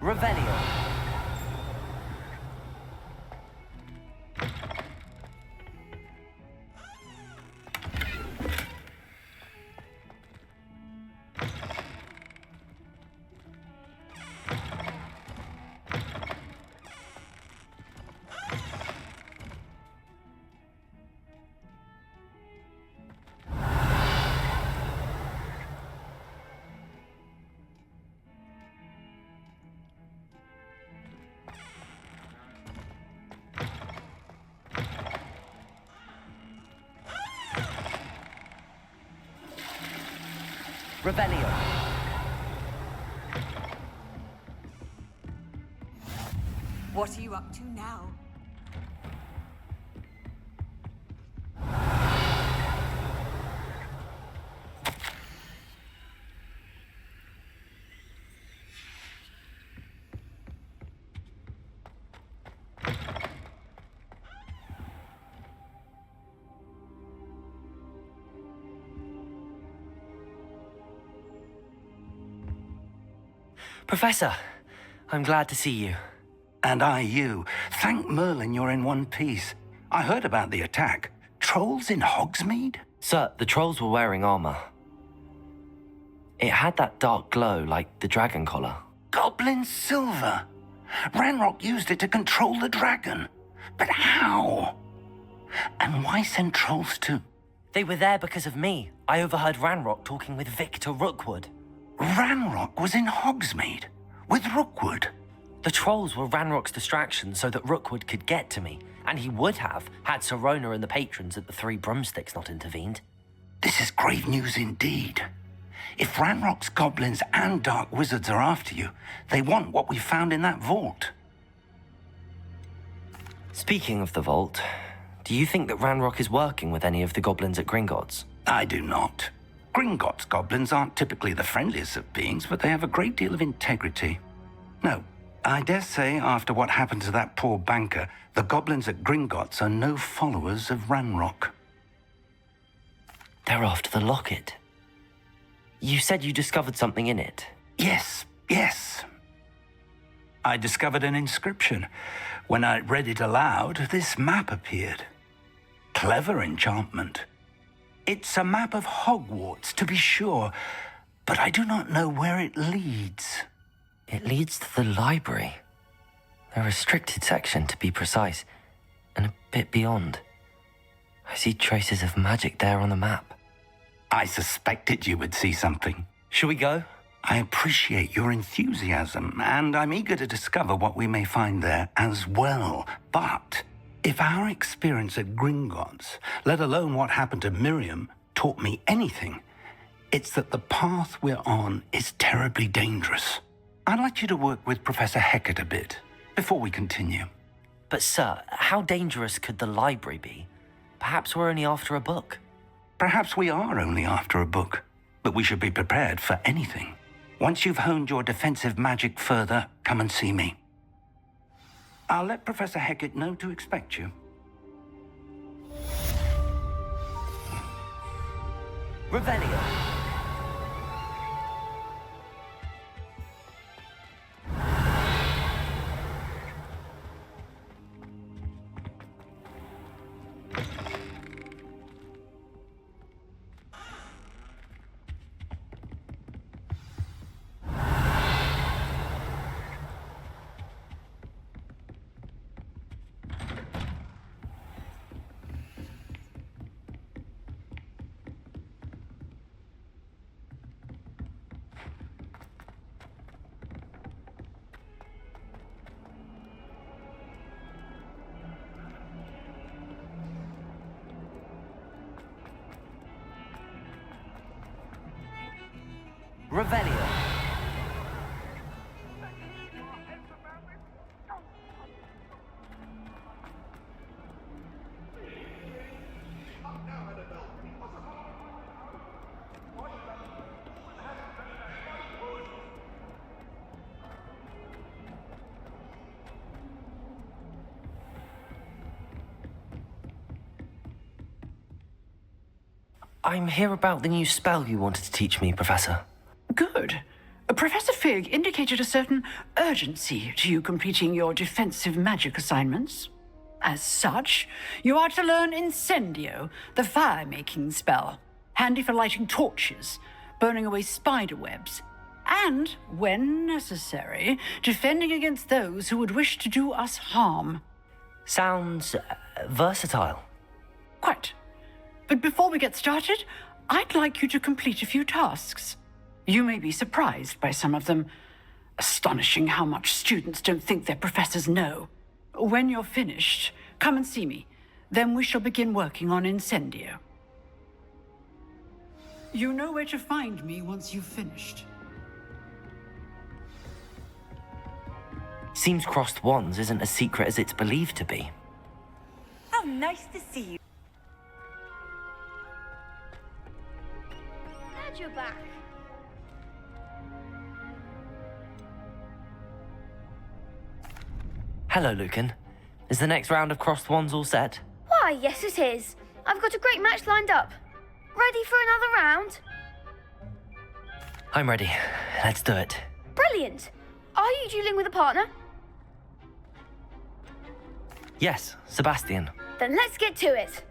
Revelio. Revelio. What are you up to now? Professor, I'm glad to see you. And I you. Thank Merlin you're in one piece. I heard about the attack. Trolls in Hogsmeade? Sir, the trolls were wearing armor. It had that dark glow like the dragon collar. Goblin silver. Ranrock used it to control the dragon. But how? And why send trolls to... They were there because of me. I overheard Ranrock talking with Victor Rookwood. Ranrock was in Hogsmeade with Rookwood. The trolls were Ranrock's distraction so that Rookwood could get to me, and he would have had Sirona and the patrons at the Three Broomsticks not intervened. This is grave news indeed. If Ranrock's goblins and dark wizards are after you, they want what we found in that vault. Speaking of the vault, do you think that Ranrock is working with any of the goblins at Gringotts? I do not. Gringotts goblins aren't typically the friendliest of beings, but they have a great deal of integrity. No, I dare say after what happened to that poor banker, the goblins at Gringotts are no followers of Ranrock. They're after the locket. You said you discovered something in it. Yes. I discovered an inscription. When I read it aloud, this map appeared. Clever enchantment. It's a map of Hogwarts, to be sure, but I do not know where it leads. It leads to the library. A restricted section, to be precise, and a bit beyond. I see traces of magic there on the map. I suspected you would see something. Shall we go? I appreciate your enthusiasm, and I'm eager to discover what we may find there as well. But if our experience at Gringotts, let alone what happened to Miriam, taught me anything, it's that the path we're on is terribly dangerous. I'd like you to work with Professor Hecat a bit before we continue. But sir, how dangerous could the library be? Perhaps we're only after a book. Perhaps we are only after a book, but we should be prepared for anything. Once you've honed your defensive magic further, come and see me. I'll let Professor Hecat know to expect you. Revelio. Revelio. I'm here about the new spell you wanted to teach me, Professor. Good. Professor Fig indicated a certain urgency to you completing your defensive magic assignments. As such, you are to learn Incendio, the fire-making spell, handy for lighting torches, burning away spider webs, and, when necessary, defending against those who would wish to do us harm. Sounds versatile. Quite. But before we get started, I'd like you to complete a few tasks. You may be surprised by some of them. Astonishing how much students don't think their professors know. When you're finished, come and see me. Then we shall begin working on Incendio. You know where to find me once you've finished. Seems crossed wands isn't as secret as it's believed to be. How nice to see you. Glad you're back. Hello, Lucan. Is the next round of crossed wands all set? Why, yes it is. I've got a great match lined up. Ready for another round? I'm ready. Let's do it. Brilliant. Are you dueling with a partner? Yes, Sebastian. Then let's get to it.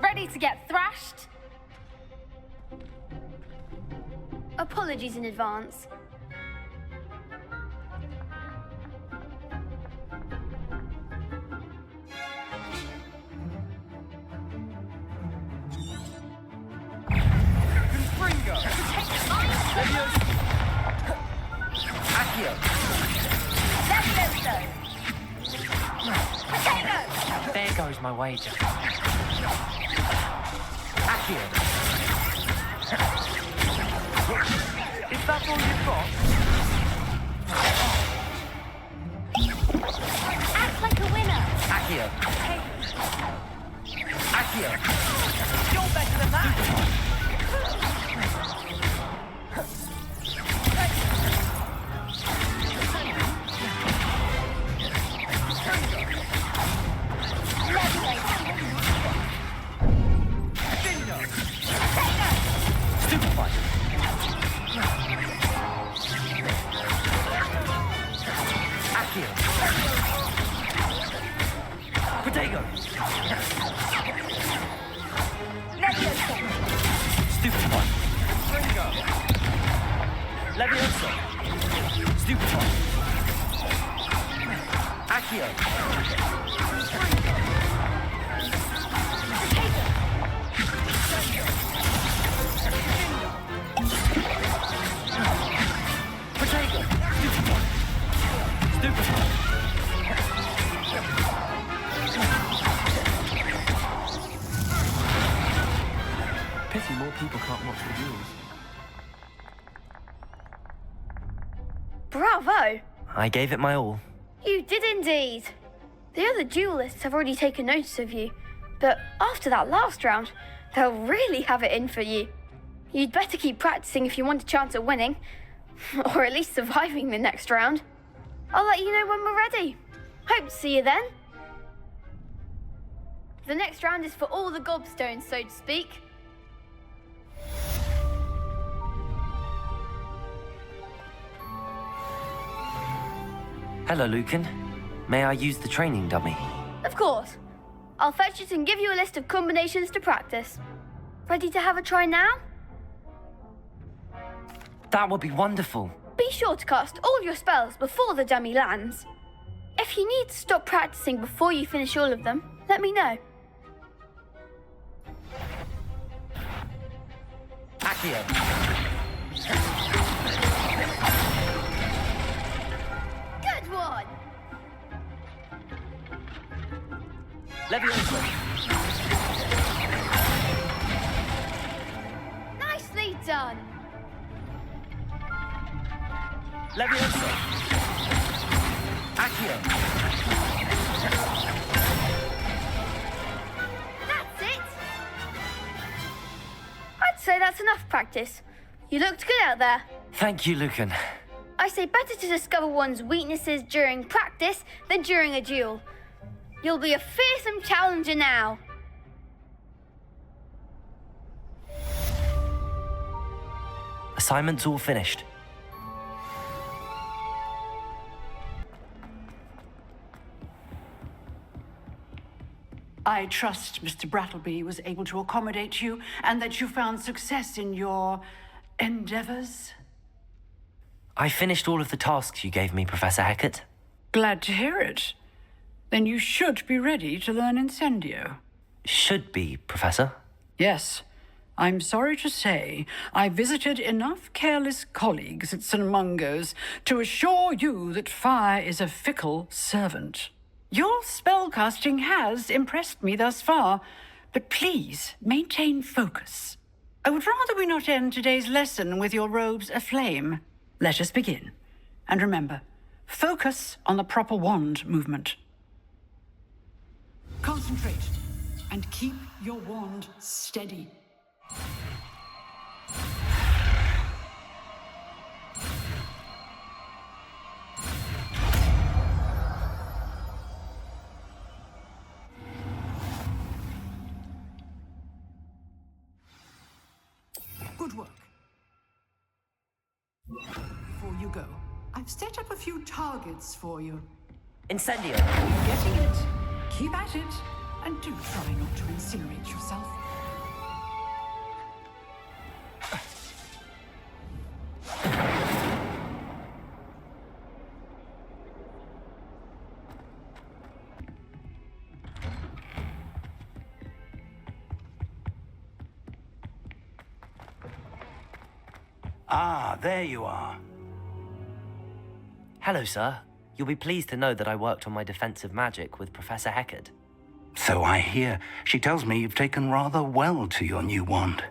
Ready to get thrashed? Apologies in advance. There goes my wager. Accio. Is that all you've got? Act like a winner. Accio. Accio. You're better than that. Potato! Stupefy! Levioso! Stupefy! Accio! Potato! Stupefy! Stupefy! Pity more people can't watch the duels. Bravo! I gave it my all. You did indeed. The other duelists have already taken notice of you, but after that last round, they'll really have it in for you. You'd better keep practicing if you want a chance at winning, or at least surviving the next round. I'll let you know when we're ready. Hope to see you then. The next round is for all the gobstones, so to speak. Hello, Lucan. May I use the training dummy? Of course. I'll fetch it and give you a list of combinations to practice. Ready to have a try now? That would be wonderful. Be sure to cast all your spells before the dummy lands. If you need to stop practicing before you finish all of them, let me know. Accio! Good one! Levioso! Nicely done! Levioso! Accio! That's it! I'd say that's enough practice. You looked good out there. Thank you, Lucan. I say better to discover one's weaknesses during practice than during a duel. You'll be a fearsome challenger now. Assignment's all finished. I trust Mr. Brattleby was able to accommodate you and that you found success in your endeavors. I finished all of the tasks you gave me, Professor Hecat. Glad to hear it. Then you should be ready to learn Incendio. Should be, Professor. Yes. I'm sorry to say, I visited enough careless colleagues at St. Mungo's to assure you that fire is a fickle servant. Your spellcasting has impressed me thus far, but please maintain focus. I would rather we not end today's lesson with your robes aflame. Let us begin. And remember, focus on the proper wand movement. Concentrate and keep your wand steady. Good work. Before you go, I've set up a few targets for you. Incendio! You're getting it. Keep at it, and do try not to incinerate yourself. Ah, there you are. Hello, sir. You'll be pleased to know that I worked on my defensive magic with Professor Hecat. So I hear. She tells me you've taken rather well to your new wand.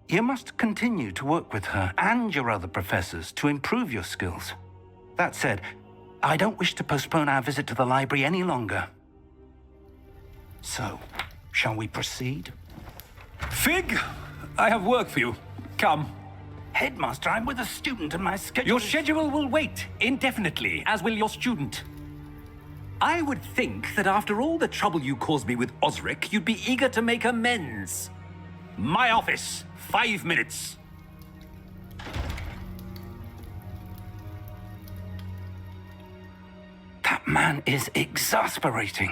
You must continue to work with her and your other professors to improve your skills. That said, I don't wish to postpone our visit to the library any longer. So, shall we proceed? Fig, I have work for you. Come. Headmaster, I'm with a student and my schedule... Your schedule will wait indefinitely, as will your student. I would think that after all the trouble you caused me with Osric, you'd be eager to make amends. My office, 5 minutes. That man is exasperating.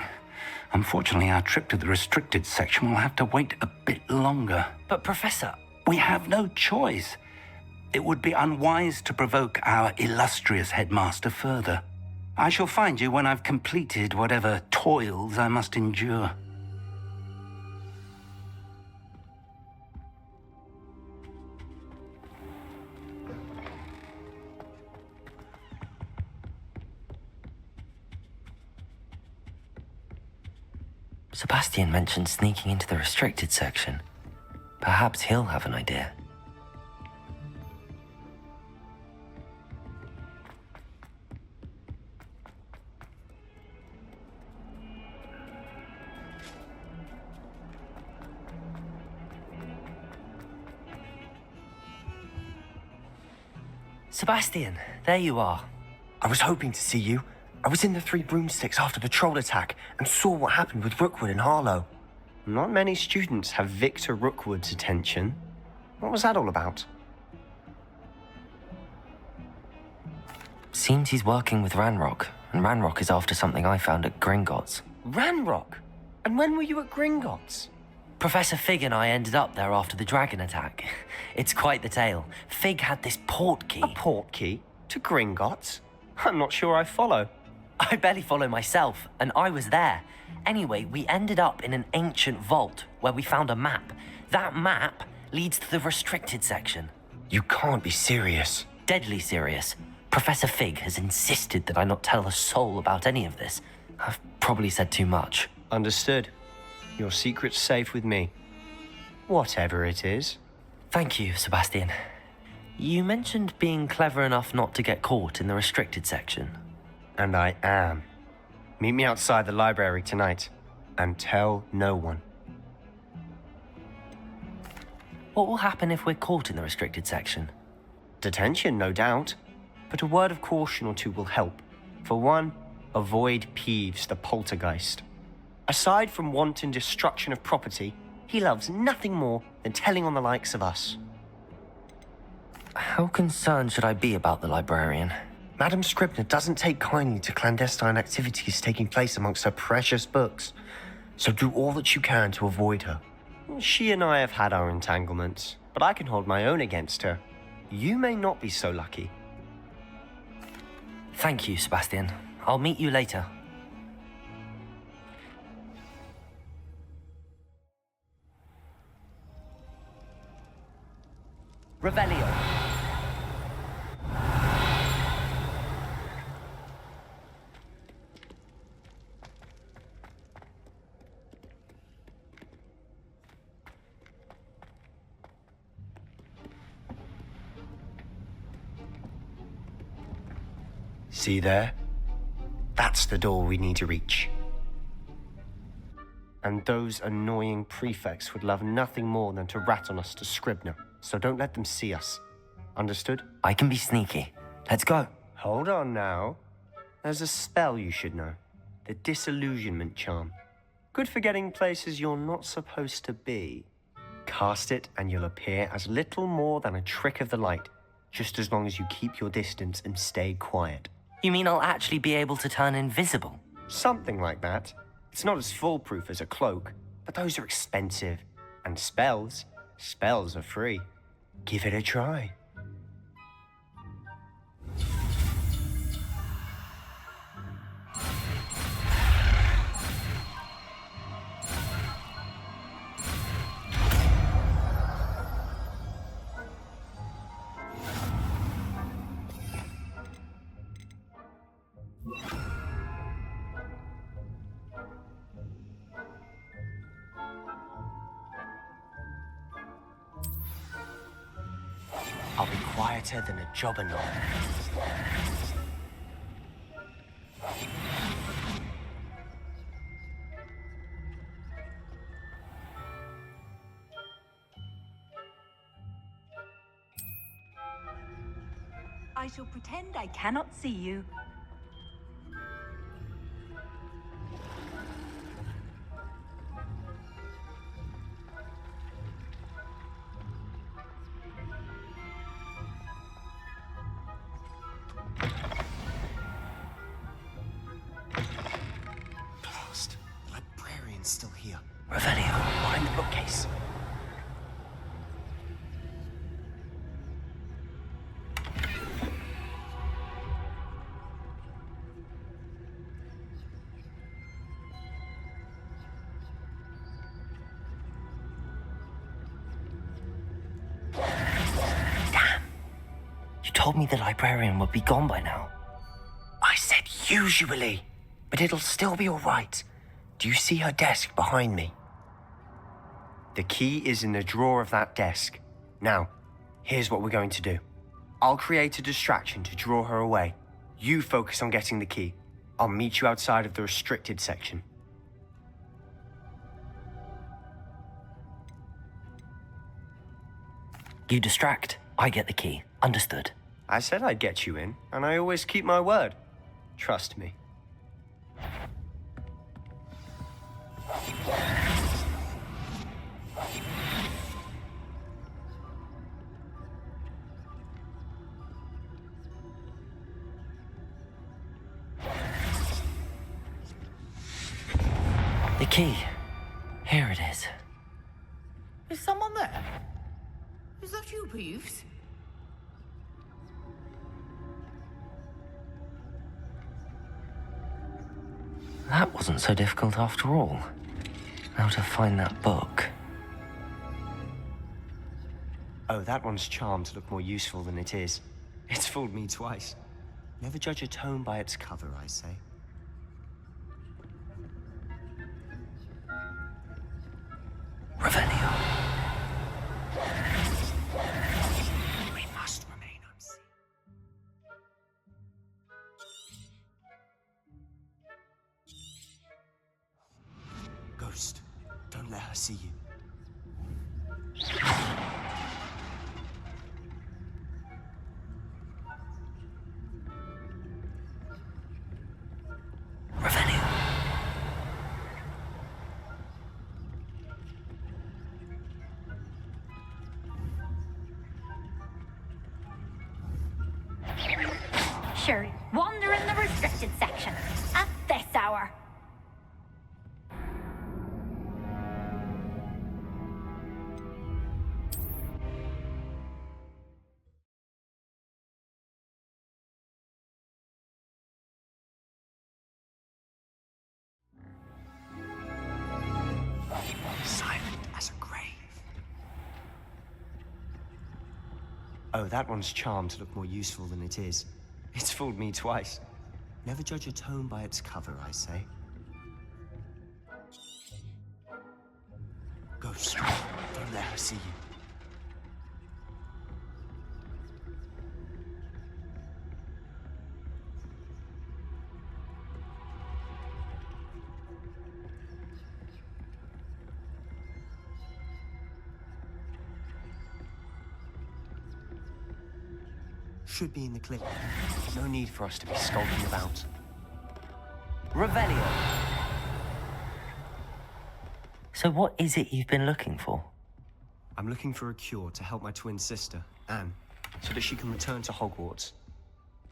Unfortunately, our trip to the restricted section will have to wait a bit longer. But, Professor... We have no choice. It would be unwise to provoke our illustrious headmaster further. I shall find you when I've completed whatever toils I must endure. Sebastian mentioned sneaking into the restricted section. Perhaps he'll have an idea. Sebastian, there you are. I was hoping to see you. I was in the Three Broomsticks after the troll attack and saw what happened with Rookwood and Harlow. Not many students have Victor Rookwood's attention. What was that all about? Seems he's working with Ranrock, and Ranrock is after something I found at Gringotts. Ranrock? And when were you at Gringotts? Professor Fig and I ended up there after the dragon attack. It's quite the tale. Fig had this portkey. A portkey? To Gringotts? I'm not sure I follow. I barely follow myself, and I was there. Anyway, we ended up in an ancient vault where we found a map. That map leads to the restricted section. You can't be serious. Deadly serious. Professor Fig has insisted that I not tell a soul about any of this. I've probably said too much. Understood. Your secret's safe with me. Whatever it is. Thank you, Sebastian. You mentioned being clever enough not to get caught in the restricted section. And I am. Meet me outside the library tonight, and tell no one. What will happen if we're caught in the restricted section? Detention, no doubt. But a word of caution or two will help. For one, avoid Peeves the poltergeist. Aside from wanton destruction of property, he loves nothing more than telling on the likes of us. How concerned should I be about the librarian? Madam Scribner doesn't take kindly to clandestine activities taking place amongst her precious books, so do all that you can to avoid her. She and I have had our entanglements, but I can hold my own against her. You may not be so lucky. Thank you, Sebastian. I'll meet you later. Revelio. See there? That's the door we need to reach. And those annoying prefects would love nothing more than to rat on us to Scribner, so don't let them see us. Understood? I can be sneaky. Let's go. Hold on now. There's a spell you should know. The Disillusionment Charm. Good for getting places you're not supposed to be. Cast it and you'll appear as little more than a trick of the light, just as long as you keep your distance and stay quiet. You mean I'll actually be able to turn invisible? Something like that. It's not as foolproof as a cloak, but those are expensive. And spells are free. Give it a try. I'll be quieter than a jobberknoll. I shall pretend I cannot see you. Blast. The librarian's still here. Revelio. Behind the bookcase. You told me the librarian would be gone by now. I said usually, but it'll still be all right. Do you see her desk behind me? The key is in the drawer of that desk. Now, here's what we're going to do. I'll create a distraction to draw her away. You focus on getting the key. I'll meet you outside of the restricted section. You distract, I get the key. Understood. I said I'd get you in, and I always keep my word. Trust me. The key. Here it is. Is someone there? Is that you, Peeves? That wasn't so difficult after all. Now to find that book. Oh, that one's charmed to look more useful than it is. It's fooled me twice. Never judge a tome by its cover, I say. Revelio. We must remain unseen. Ghost, don't let her see you. Revelio. Sure, wander in the restricted section at this hour. Silent as a grave. Oh, that one's charmed to look more useful than it is. It's fooled me twice. Never judge a tome by its cover, I say. Go straight. Don't let her see you. Should be in the clip. No need for us to be skulking about. Revelio. So what is it you've been looking for? I'm looking for a cure to help my twin sister, Anne, so that she can return to Hogwarts.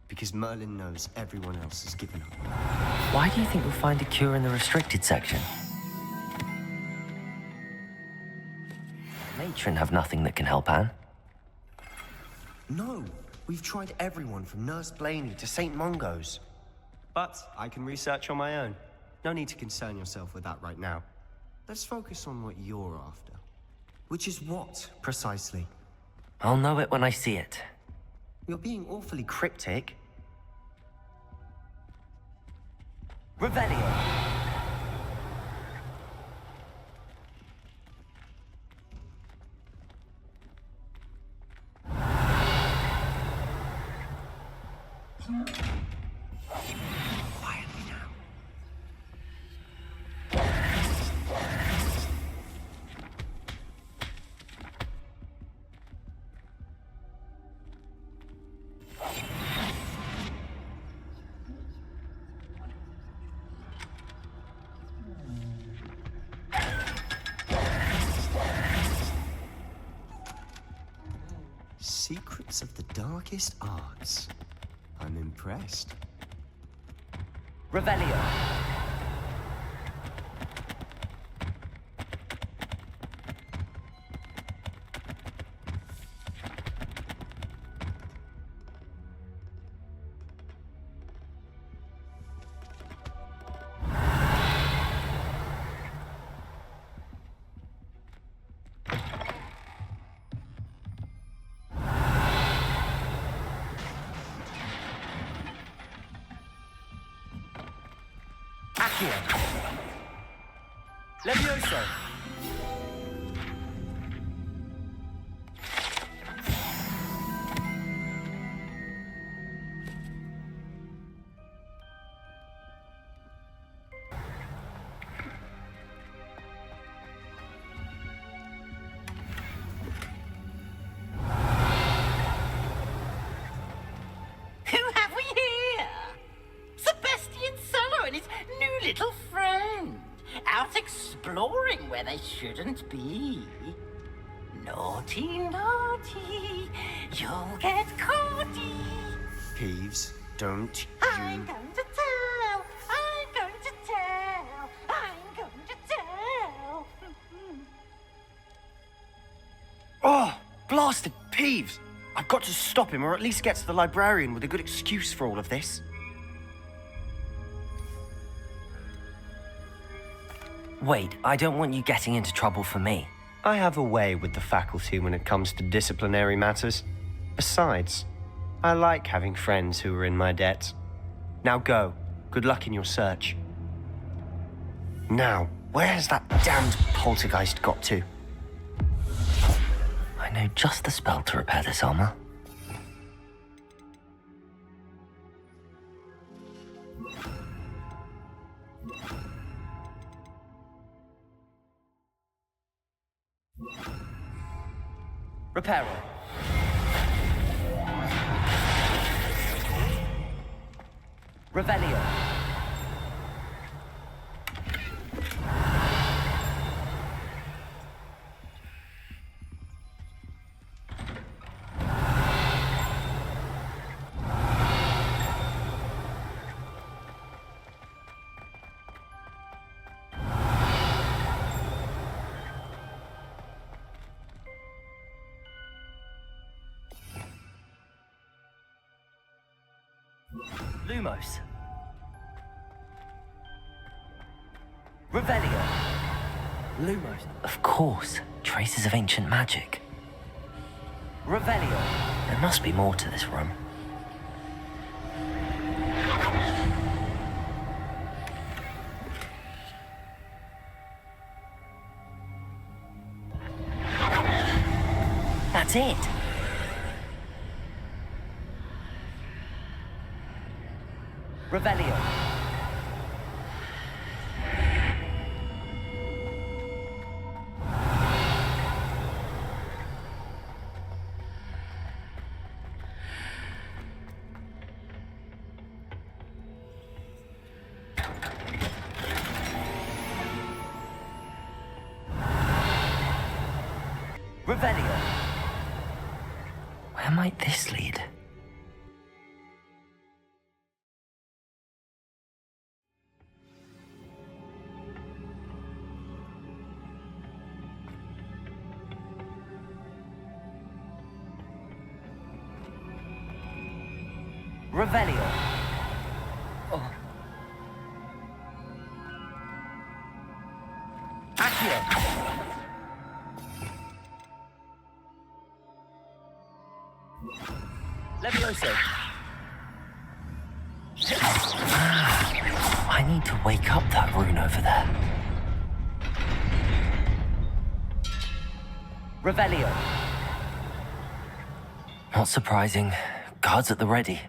Because Merlin knows everyone else has given up. Why do you think we'll find a cure in the restricted section? Matron have nothing that can help Anne. No, we've tried everyone from Nurse Blaney to St. Mungo's. But I can research on my own. No need to concern yourself with that right now. Let's focus on what you're after. Which is what, precisely? I'll know it when I see it. You're being awfully cryptic. Revelio. Quietly now. Secrets of the darkest arts. I'm impressed. Revelio. Levioso! Who have we here? Sebastian Solo and his new little friend. Out exploring where they shouldn't be. Naughty, naughty, you'll get caughty. Peeves, don't I'm you... going to tell, I'm going to tell, I'm going to tell. Oh, blasted Peeves! I've got to stop him, or at least get to the librarian with a good excuse for all of this. Wait, I don't want you getting into trouble for me. I have a way with the faculty when it comes to disciplinary matters. Besides, I like having friends who are in my debt. Now go. Good luck in your search. Now, where has that damned poltergeist got to? I know just the spell to repair this armor. Reparo. Revelio. Lumos. Revelio. Lumos. Of course, traces of ancient magic. Revelio. There must be more to this room. That's it. Revelio. Revelio. Where might this lead? Revelio. Oh. Accio. Levioso. I need to wake up that rune over there. Revelio. Not surprising. Guards at the ready.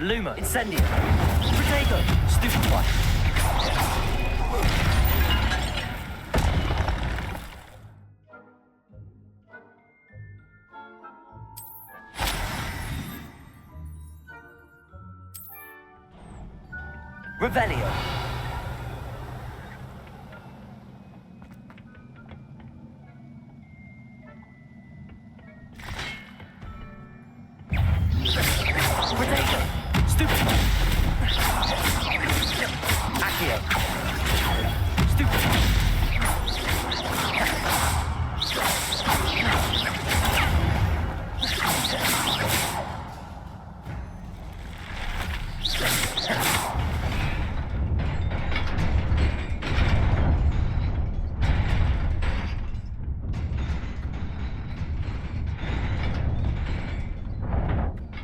Luma, Incendio, Protego, Stupefy. Revelio.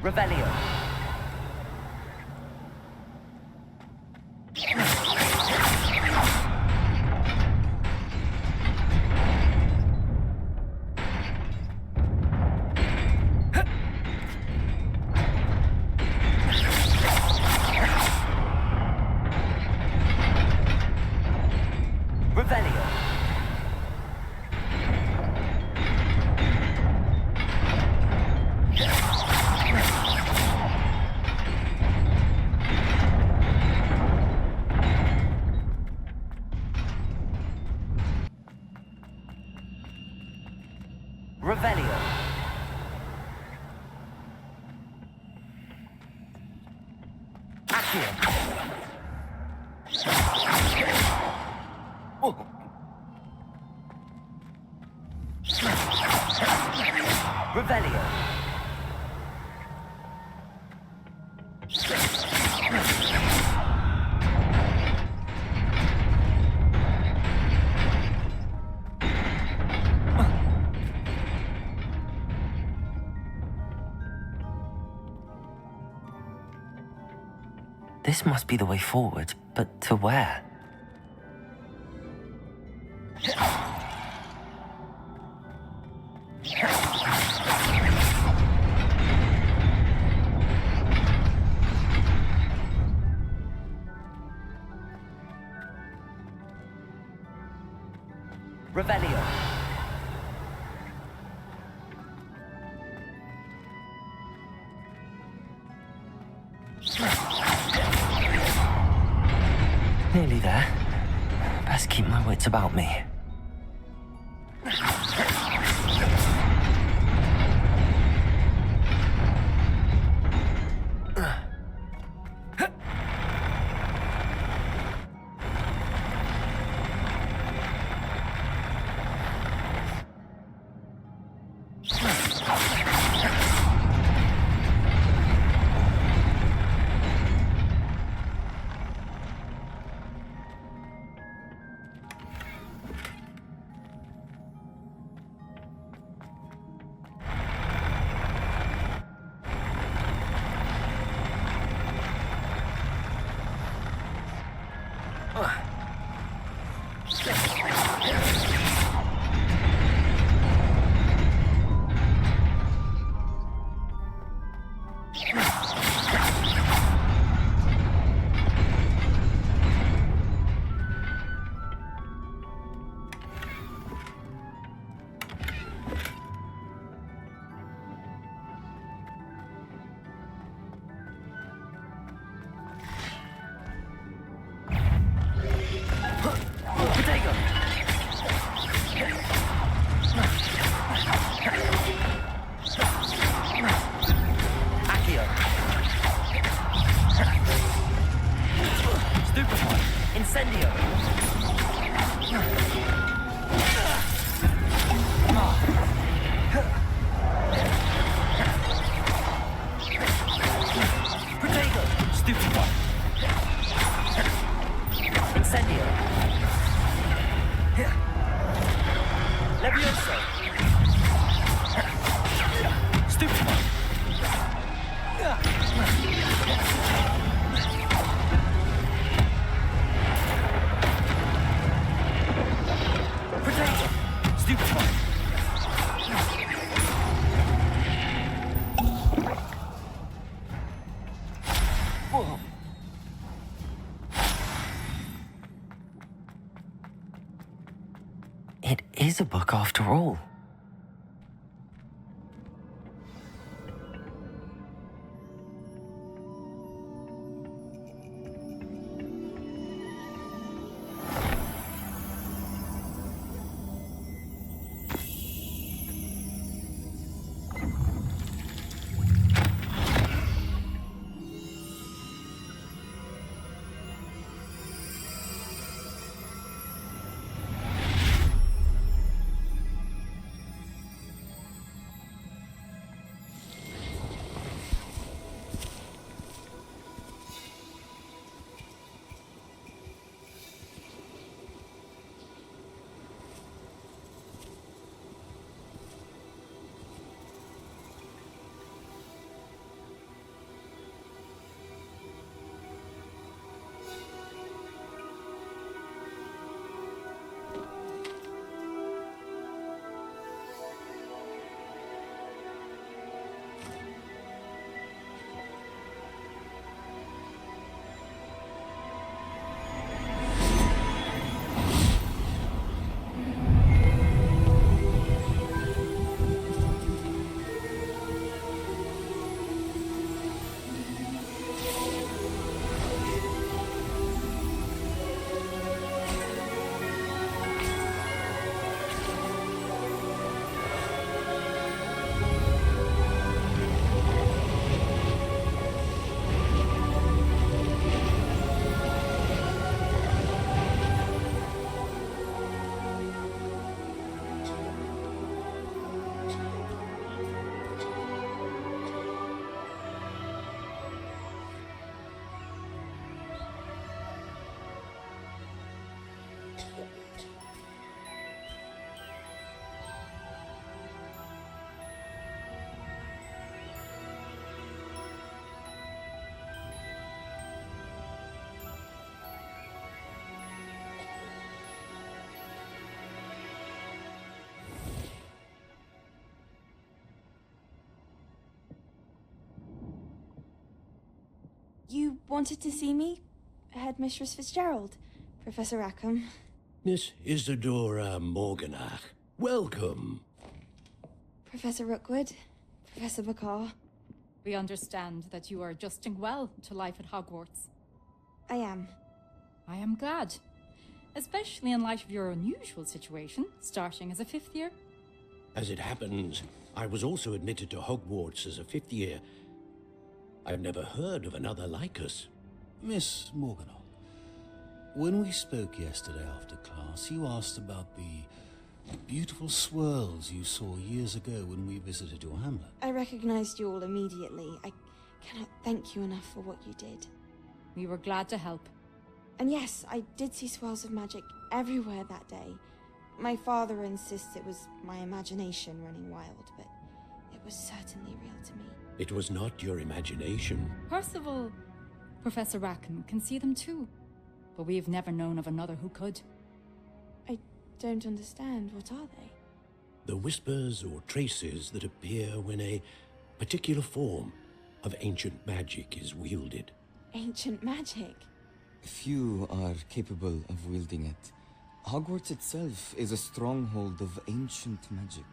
Revelio. Revelio. Revelio. Accio. Oh. Revelio. This must be the way forward, but to where? Revelio. Nearly there. Best keep my wits about me. Incendio! Protego! Stupido! Incendio! Levioso! Stupido! Protego! Stupido! Whoa. It is a book after all. You wanted to see me? Headmistress Fitzgerald, Professor Rackham. Miss Isadora Morganach, welcome. Professor Rookwood, Professor Bakar. We understand that you are adjusting well to life at Hogwarts. I am. I am glad. Especially in light of your unusual situation, starting as a fifth year. As it happens, I was also admitted to Hogwarts as a fifth year. I've never heard of another like us. Miss Morganach, when we spoke yesterday after class, you asked about the beautiful swirls you saw years ago when we visited your hamlet. I recognized you all immediately. I cannot thank you enough for what you did. We were glad to help. And yes, I did see swirls of magic everywhere that day. My father insists it was my imagination running wild, but it was certainly real to me. It was not your imagination. Percival, Professor Rackham can see them too, but we have never known of another who could. I don't understand. What are they? The whispers or traces that appear when a particular form of ancient magic is wielded. Ancient magic? Few are capable of wielding it. Hogwarts itself is a stronghold of ancient magic.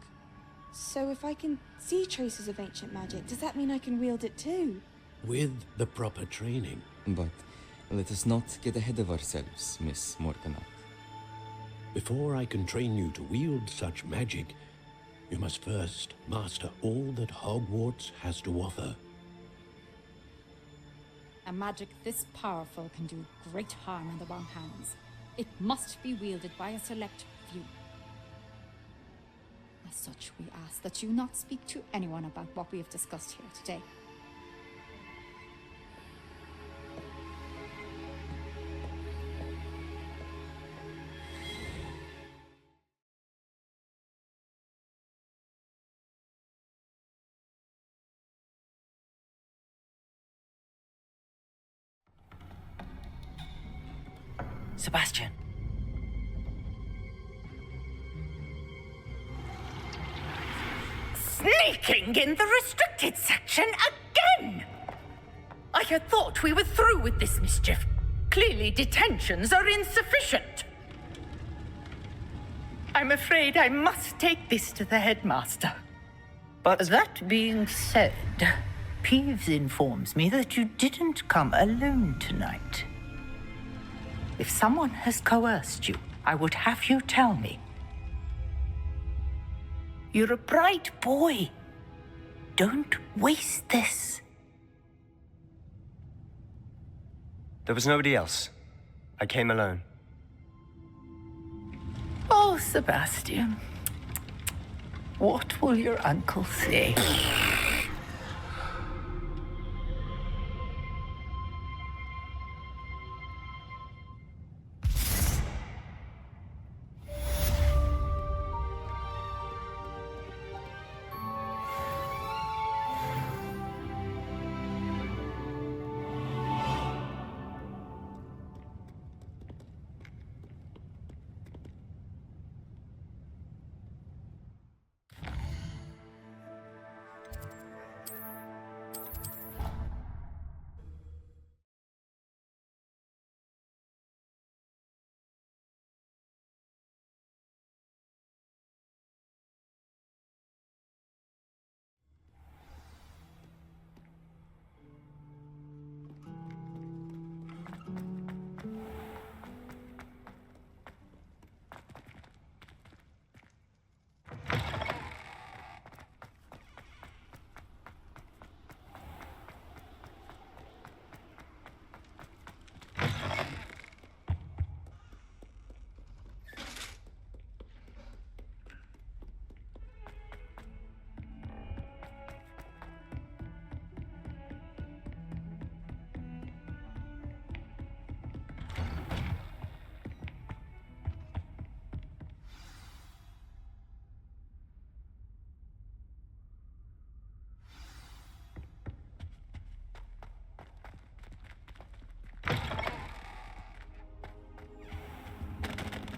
So if I can see traces of ancient magic, does that mean I can wield it too? With the proper training. But let us not get ahead of ourselves, Miss Morganach. Before I can train you to wield such magic, you must first master all that Hogwarts has to offer. A magic this powerful can do great harm in the wrong hands. It must be wielded by a select few. As such, we ask that you not speak to anyone about what we have discussed here today. Sebastian. Sneaking in the restricted section again! I had thought we were through with this mischief. Clearly detentions are insufficient. I'm afraid I must take this to the headmaster. But that being said, Peeves informs me that you didn't come alone tonight. If someone has coerced you, I would have you tell me. You're a bright boy. Don't waste this. There was nobody else. I came alone. Oh, Sebastian. What will your uncle say?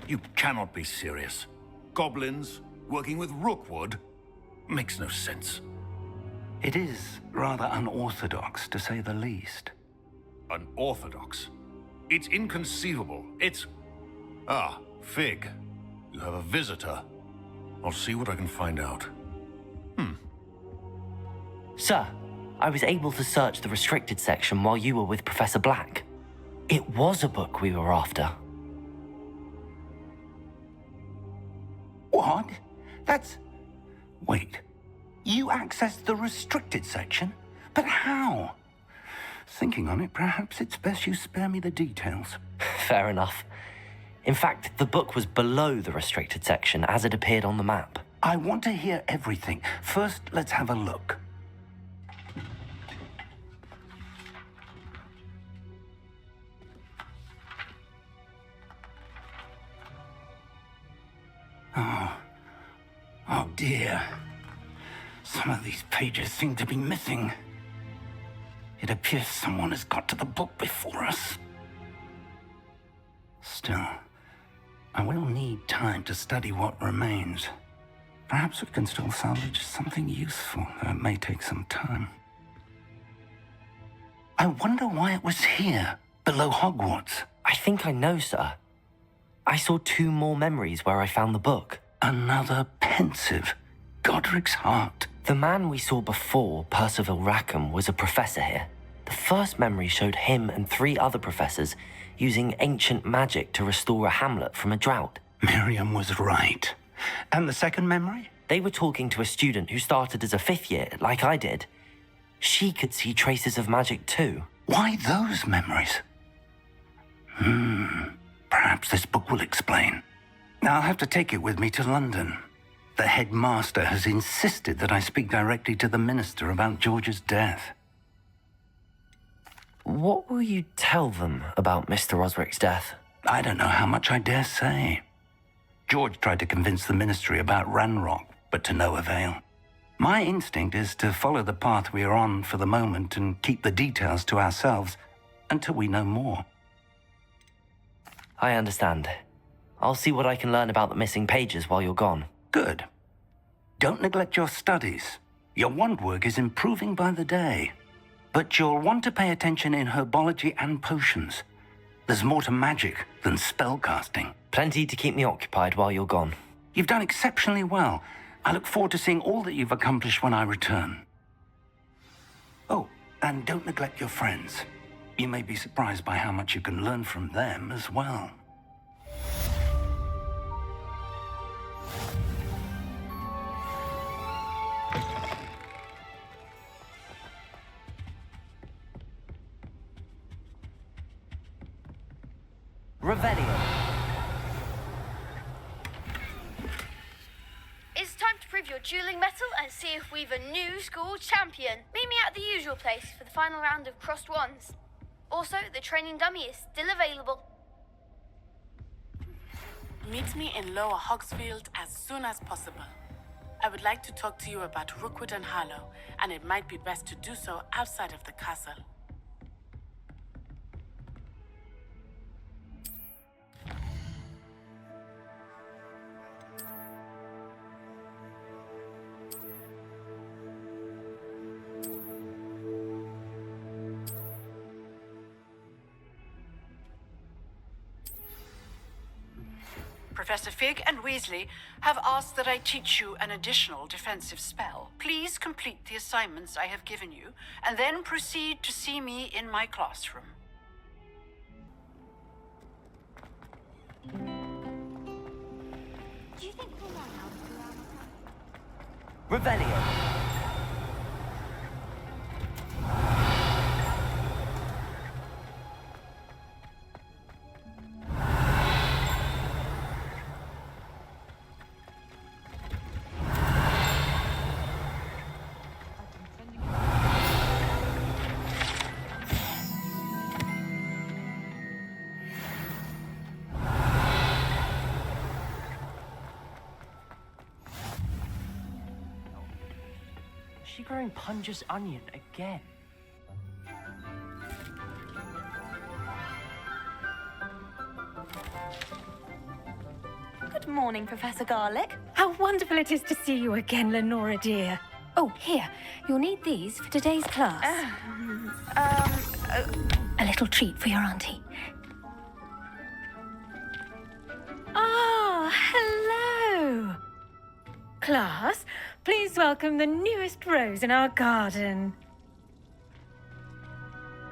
You cannot be serious. Goblins working with Rookwood? Makes no sense. It is rather unorthodox, to say the least. Unorthodox? It's inconceivable. It's... Ah, Fig. You have a visitor. I'll see what I can find out. Sir, I was able to search the restricted section while you were with Professor Black. It was a book we were after. What? That's... Wait. You accessed the restricted section? But how? Thinking on it, perhaps it's best you spare me the details. Fair enough. In fact, the book was below the restricted section as it appeared on the map. I want to hear everything. First, let's have a look. Oh dear. Some of these pages seem to be missing. It appears someone has got to the book before us. Still, I will need time to study what remains. Perhaps we can still salvage something useful, though it may take some time. I wonder why it was here, below Hogwarts. I think I know, sir. I saw 2 more memories where I found the book. Another pensive. Godric's heart. The man we saw before, Percival Rackham, was a professor here. The first memory showed him and 3 other professors using ancient magic to restore a hamlet from a drought. Miriam was right. And the second memory? They were talking to a student who started as a 5th year, like I did. She could see traces of magic too. Why those memories? Perhaps this book will explain. I'll have to take it with me to London. The headmaster has insisted that I speak directly to the minister about George's death. What will you tell them about Mr. Osric's death? I don't know how much I dare say. George tried to convince the ministry about Ranrock, but to no avail. My instinct is to follow the path we are on for the moment and keep the details to ourselves until we know more. I understand. I'll see what I can learn about the missing pages while you're gone. Good. Don't neglect your studies. Your wand work is improving by the day. But you'll want to pay attention in herbology and potions. There's more to magic than spellcasting. Plenty to keep me occupied while you're gone. You've done exceptionally well. I look forward to seeing all that you've accomplished when I return. Oh, and don't neglect your friends. You may be surprised by how much you can learn from them as well. Revelio. It's time to prove your dueling mettle and see if we've a new school champion. Meet me at the usual place for the final round of crossed wands. Also, the training dummy is still available. Meet me in Lower Hogsmeade as soon as possible. I would like to talk to you about Rookwood and Harlow, and it might be best to do so outside of the castle. Professor Fig and Weasley have asked that I teach you an additional defensive spell. Please complete the assignments I have given you, and then proceed to see me in my classroom. Do you think we'll learn how to do our Revelio. She growing Punja's onion again? Good morning, Professor Garlick. How wonderful it is to see you again, Lenora dear. Oh, here, you'll need these for today's class. A little treat for your auntie. Ah, hello. Class, please welcome the newest rose in our garden.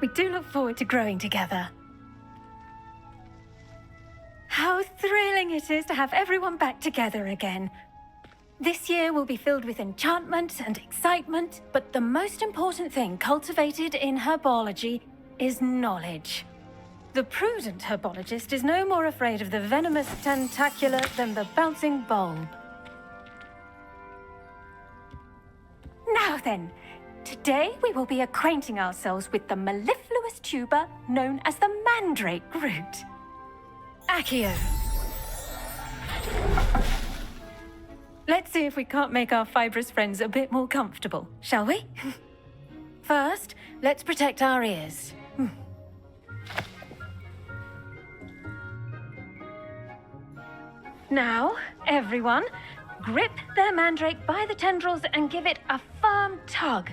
We do look forward to growing together. How thrilling it is to have everyone back together again. This year will be filled with enchantment and excitement, but the most important thing cultivated in herbology is knowledge. The prudent herbologist is no more afraid of the venomous tentacula than the bouncing bulb. Now then, today we will be acquainting ourselves with the mellifluous tuber known as the mandrake root. Accio. Let's see if we can't make our fibrous friends a bit more comfortable, shall we? First, let's protect our ears. Now, everyone, grip their mandrake by the tendrils and give it a firm tug.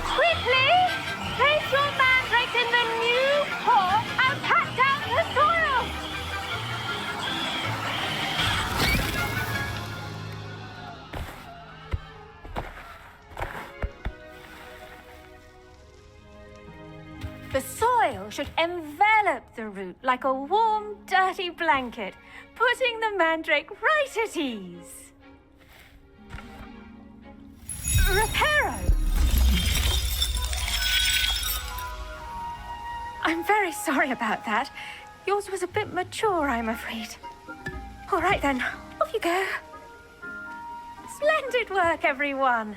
Quickly, place your mandrakes in the new pot and pat down the soil. should envelop the root like a warm, dirty blanket, putting the mandrake right at ease. Reparo! I'm very sorry about that. Yours was a bit mature, I'm afraid. All right then, off you go. Splendid work, everyone.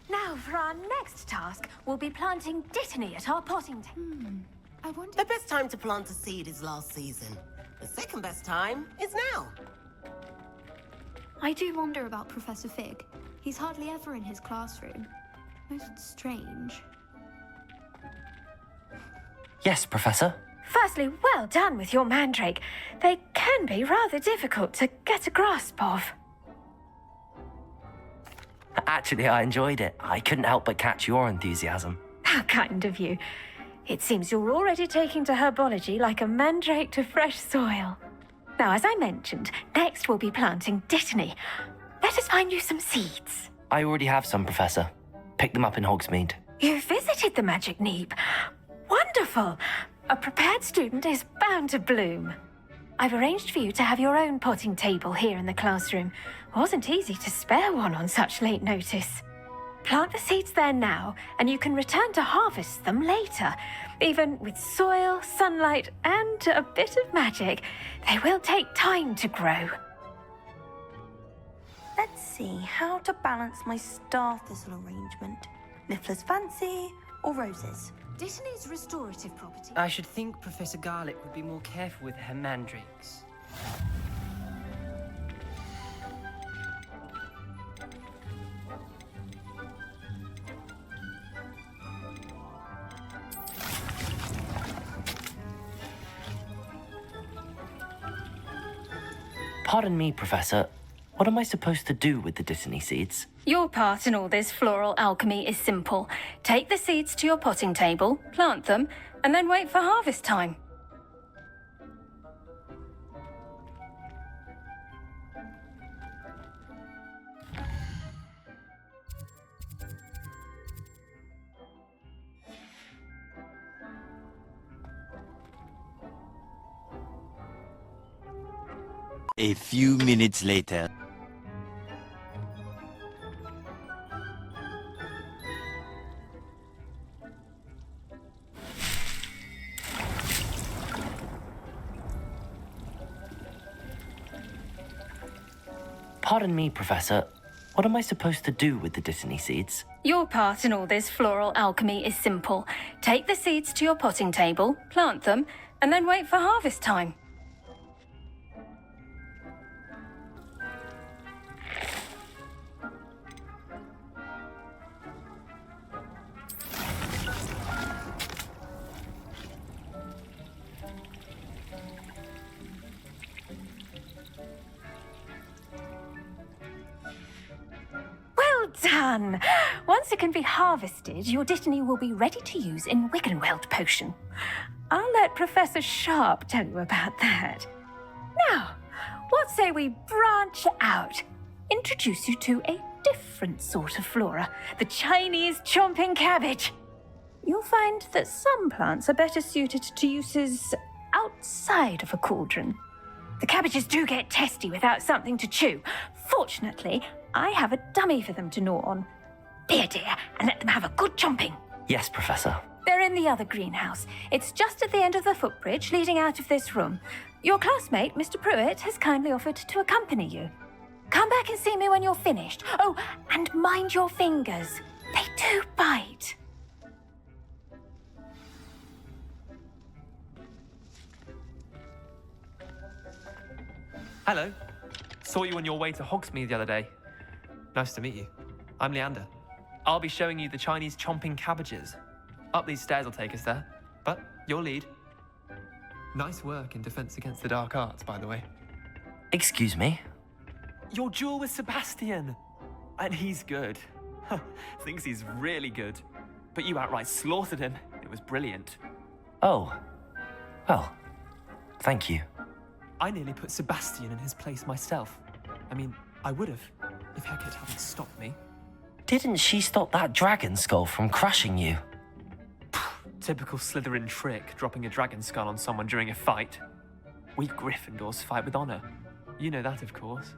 Now, for our next task, we'll be planting Dittany at our potting table. The best time to plant a seed is last season. The second best time is now. I do wonder about Professor Fig. He's hardly ever in his classroom. Most strange. Yes, Professor. Firstly, well done with your mandrake. They can be rather difficult to get a grasp of. Actually, I enjoyed it. I couldn't help but catch your enthusiasm. How kind of you. It seems you're already taking to herbology like a mandrake to fresh soil. Now, as I mentioned, next we'll be planting Dittany. Let us find you some seeds. I already have some, Professor. Picked them up in Hogsmeade. You visited the Magic Neep. Wonderful. A prepared student is bound to bloom. I've arranged for you to have your own potting table here in the classroom. Wasn't easy to spare one on such late notice. Plant the seeds there now, and you can return to harvest them later. Even with soil, sunlight, and a bit of magic, they will take time to grow. Let's see how to balance my star thistle arrangement. Niffler's fancy or roses? Dittany's restorative property. I should think Professor Garlick would be more careful with her mandrakes. Pardon me, Professor. What am I supposed to do with the Dittany seeds? Your part in all this floral alchemy is simple. Take the seeds to your potting table, plant them, and then wait for harvest time. A few minutes later. Pardon me, Professor. What am I supposed to do with the Dittany seeds? Your part in all this floral alchemy is simple. Take the seeds to your potting table, plant them, and then wait for harvest time. Well done! Once it can be harvested, your Dittany will be ready to use in Wiggenweld potion. I'll let Professor Sharp tell you about that. Now, what say we branch out? Introduce you to a different sort of flora, the Chinese chomping cabbage. You'll find that some plants are better suited to uses outside of a cauldron. The cabbages do get testy without something to chew. Fortunately, I have a dummy for them to gnaw on. Be a dear and let them have a good chomping. Yes, Professor. They're in the other greenhouse. It's just at the end of the footbridge leading out of this room. Your classmate, Mr. Pruitt, has kindly offered to accompany you. Come back and see me when you're finished. Oh, and mind your fingers. They do bite. Hello. Saw you on your way to Hogsmeade the other day. Nice to meet you. I'm Leander. I'll be showing you the Chinese chomping cabbages. Up these stairs will take us there, but your lead. Nice work in Defense Against the Dark Arts, by the way. Excuse me? Your duel with Sebastian! And he's good. Thinks he's really good. But you outright slaughtered him. It was brilliant. Oh. Well, thank you. I nearly put Sebastian in his place myself. I mean, I would have, if Hecate hadn't stopped me. Didn't she stop that dragon skull from crushing you? Typical Slytherin trick, dropping a dragon skull on someone during a fight. We Gryffindors fight with honor. You know that, of course.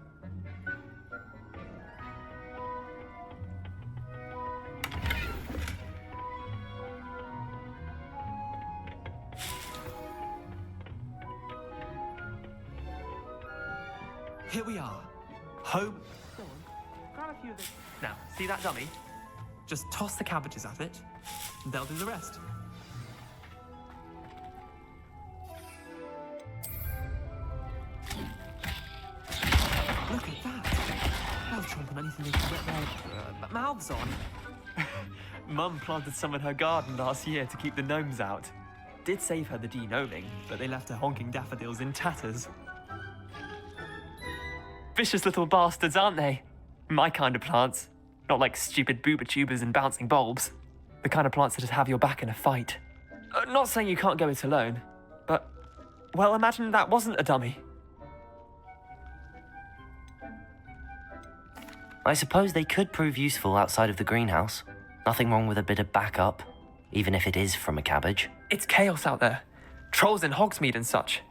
Here we are. Home. Go on. Grab a few of this. Now, see that dummy? Just toss the cabbages at it, and they'll do the rest. Look at that. They'll chomp on anything they can get their mouths on. Mum planted some in her garden last year to keep the gnomes out. Did save her the de-gnoming, but they left her honking daffodils in tatters. Vicious little bastards, aren't they? My kind of plants. Not like stupid booba tubers and bouncing bulbs. The kind of plants that'd have your back in a fight. Not saying you can't go it alone, but, well, imagine that wasn't a dummy. I suppose they could prove useful outside of the greenhouse. Nothing wrong with a bit of backup, even if it is from a cabbage. It's chaos out there. Trolls in Hogsmeade and such.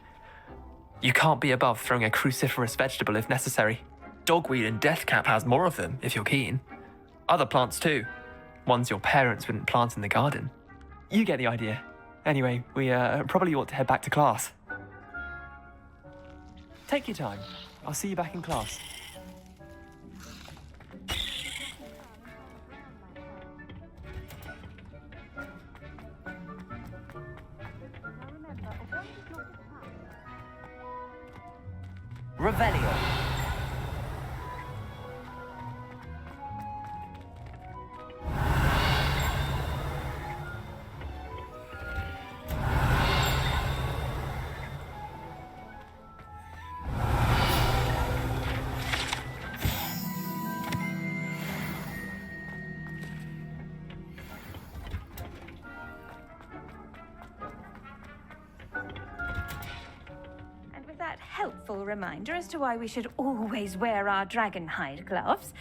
You can't be above throwing a cruciferous vegetable if necessary. Dogweed and deathcap has more of them, if you're keen. Other plants too. Ones your parents wouldn't plant in the garden. You get the idea. Anyway, we probably ought to head back to class. Take your time. I'll see you back in class. Revelio. Helpful reminder as to why we should always wear our dragon hide gloves.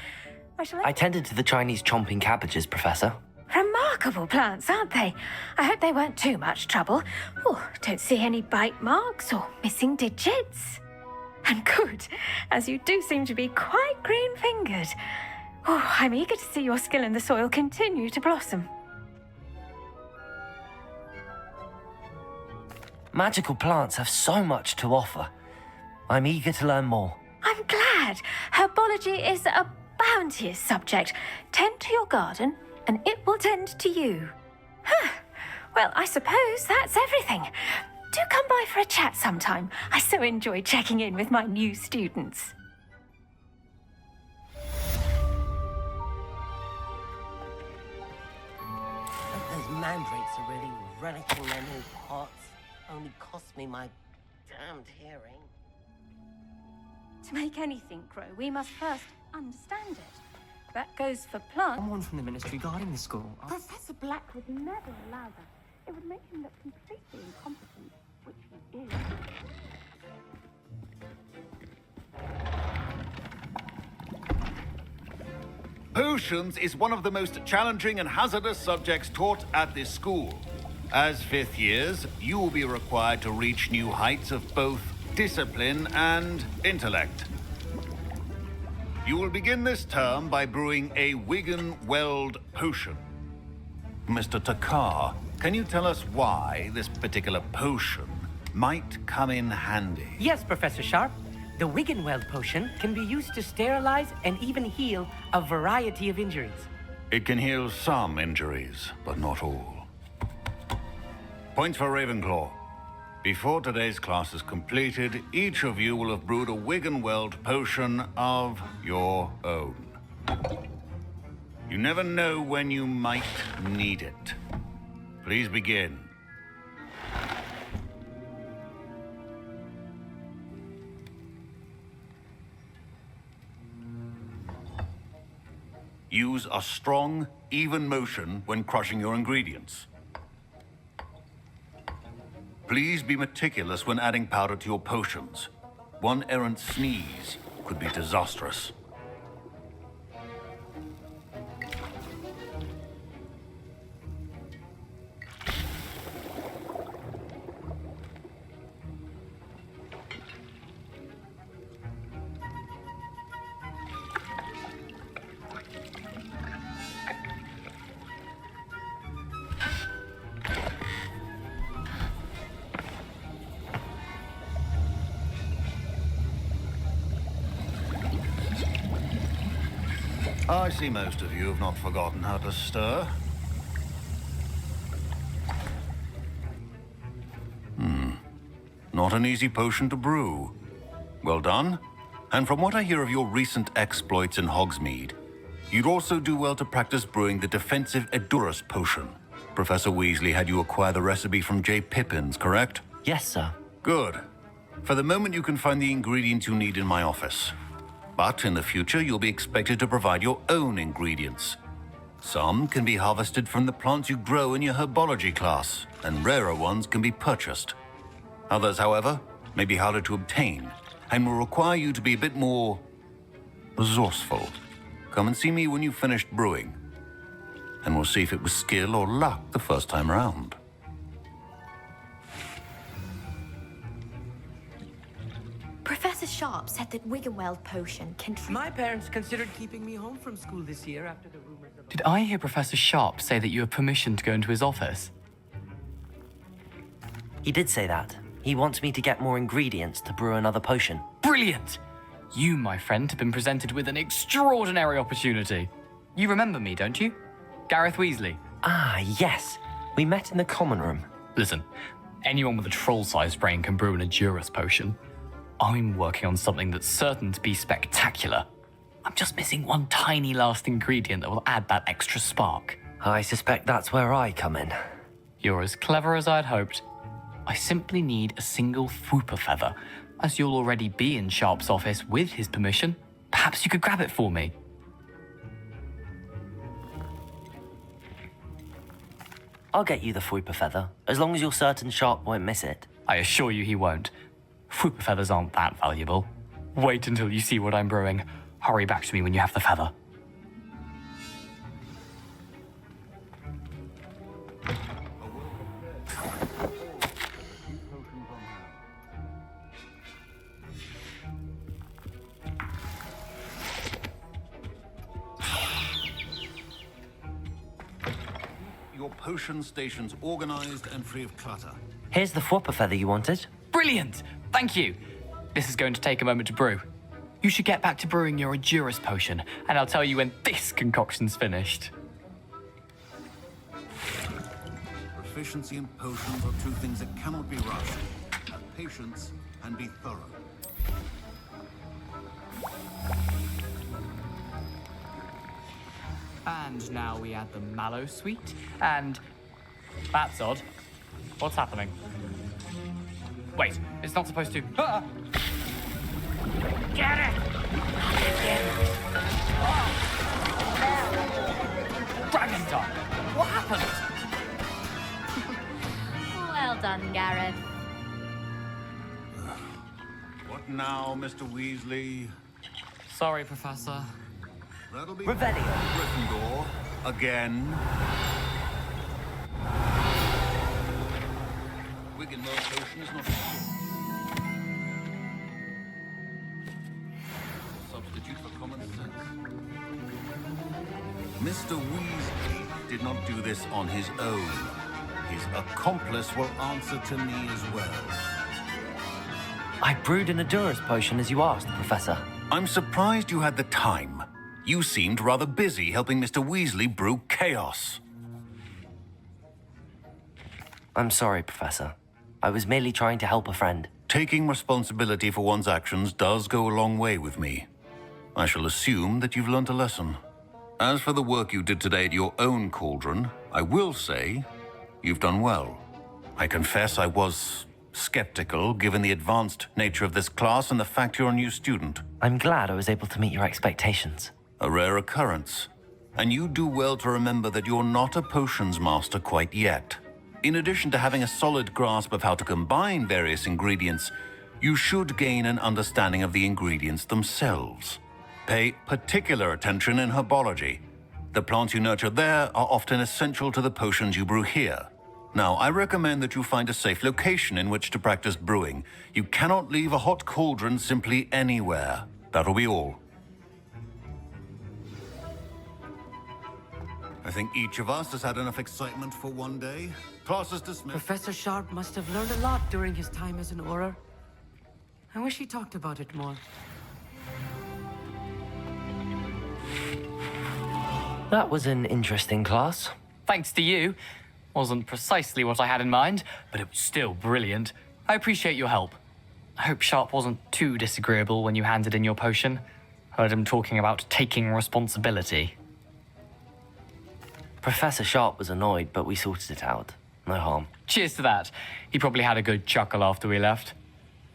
I tended to the Chinese chomping cabbages, Professor. Remarkable plants, aren't they? I hope they weren't too much trouble. Oh, don't see any bite marks or missing digits. And good, as you do seem to be quite green-fingered. Oh, I'm eager to see your skill in the soil continue to blossom. Magical plants have so much to offer. I'm eager to learn more. I'm glad. Herbology is a bounteous subject. Tend to your garden, and it will tend to you. Huh. Well, I suppose that's everything. Do come by for a chat sometime. I so enjoy checking in with my new students. Those mandrakes are really relicking their new pots. Only cost me my damned hearing. To make anything grow, we must first understand it. That goes for plants. Someone from the ministry guarding the school. Professor Black would never allow that. It would make him look completely incompetent, which he is. Potions is one of the most challenging and hazardous subjects taught at this school. As fifth years, you will be required to reach new heights of both discipline and intellect. You will begin this term by brewing a Wiggenweld potion. Mr. Takar, can you tell us why this particular potion might come in handy? Yes, Professor Sharp. The Wiggenweld potion can be used to sterilize and even heal a variety of injuries. It can heal some injuries, but not all. Points for Ravenclaw. Before today's class is completed, each of you will have brewed a Wiggenweld potion of your own. You never know when you might need it. Please begin. Use a strong, even motion when crushing your ingredients. Please be meticulous when adding powder to your potions. One errant sneeze could be disastrous. I see most of you have not forgotten how to stir. Not an easy potion to brew. Well done. And from what I hear of your recent exploits in Hogsmeade, you'd also do well to practice brewing the defensive Edurus potion. Professor Weasley had you acquire the recipe from J. Pippin's, correct? Yes, sir. Good. For the moment, you can find the ingredients you need in my office. But in the future, you'll be expected to provide your own ingredients. Some can be harvested from the plants you grow in your herbology class, and rarer ones can be purchased. Others, however, may be harder to obtain, and will require you to be a bit more resourceful. Come and see me when you've finished brewing, and we'll see if it was skill or luck the first time around. Professor Sharp said that Wiggenweld potion can... My parents considered keeping me home from school this year after the rumors of... Did I hear Professor Sharp say that you have permission to go into his office? He did say that. He wants me to get more ingredients to brew another potion. Brilliant! You, my friend, have been presented with an extraordinary opportunity. You remember me, don't you? Gareth Weasley. Ah, yes. We met in the common room. Listen, anyone with a troll-sized brain can brew an Edurus potion. I'm working on something that's certain to be spectacular. I'm just missing one tiny last ingredient that will add that extra spark. I suspect that's where I come in. You're as clever as I'd hoped. I simply need a single Fwooper feather. As you'll already be in Sharp's office with his permission, perhaps you could grab it for me. I'll get you the Fwooper feather, as long as you're certain Sharp won't miss it. I assure you he won't. Fwooper feathers aren't that valuable. Wait until you see what I'm brewing. Hurry back to me when you have the feather. Your potion station's organized and free of clutter. Here's the Fwooper feather you wanted. Brilliant! Thank you. This is going to take a moment to brew. You should get back to brewing your Edurus potion, and I'll tell you when this concoction's finished. Proficiency in potions are two things that cannot be rushed. Have patience and be thorough. And now we add the mallow sweet, and... That's odd. What's happening? Wait, it's not supposed to... Ah! Get it! Dragon time! What happened? Well done, Gareth. What now, Mr. Weasley? Sorry, Professor. That'll be Revelio. Gryffindor again. Wiggenweld potion is not a substitute for common sense. Mr. Weasley did not do this on his own. His accomplice will answer to me as well. I brewed an Edurus potion as you asked, Professor. I'm surprised you had the time. You seemed rather busy helping Mr. Weasley brew chaos. I'm sorry, Professor. I was merely trying to help a friend. Taking responsibility for one's actions does go a long way with me. I shall assume that you've learnt a lesson. As for the work you did today at your own cauldron, I will say you've done well. I confess I was skeptical given the advanced nature of this class and the fact you're a new student. I'm glad I was able to meet your expectations. A rare occurrence. And you do well to remember that you're not a potions master quite yet. In addition to having a solid grasp of how to combine various ingredients, you should gain an understanding of the ingredients themselves. Pay particular attention in herbology. The plants you nurture there are often essential to the potions you brew here. Now, I recommend that you find a safe location in which to practice brewing. You cannot leave a hot cauldron simply anywhere. That'll be all. I think each of us has had enough excitement for one day. Class is dismissed. Professor Sharp must have learned a lot during his time as an Auror. I wish he talked about it more. That was an interesting class. Thanks to you. Wasn't precisely what I had in mind, but it was still brilliant. I appreciate your help. I hope Sharp wasn't too disagreeable when you handed in your potion. Heard him talking about taking responsibility. Professor Sharp was annoyed, but we sorted it out. No harm. Cheers to that. He probably had a good chuckle after we left.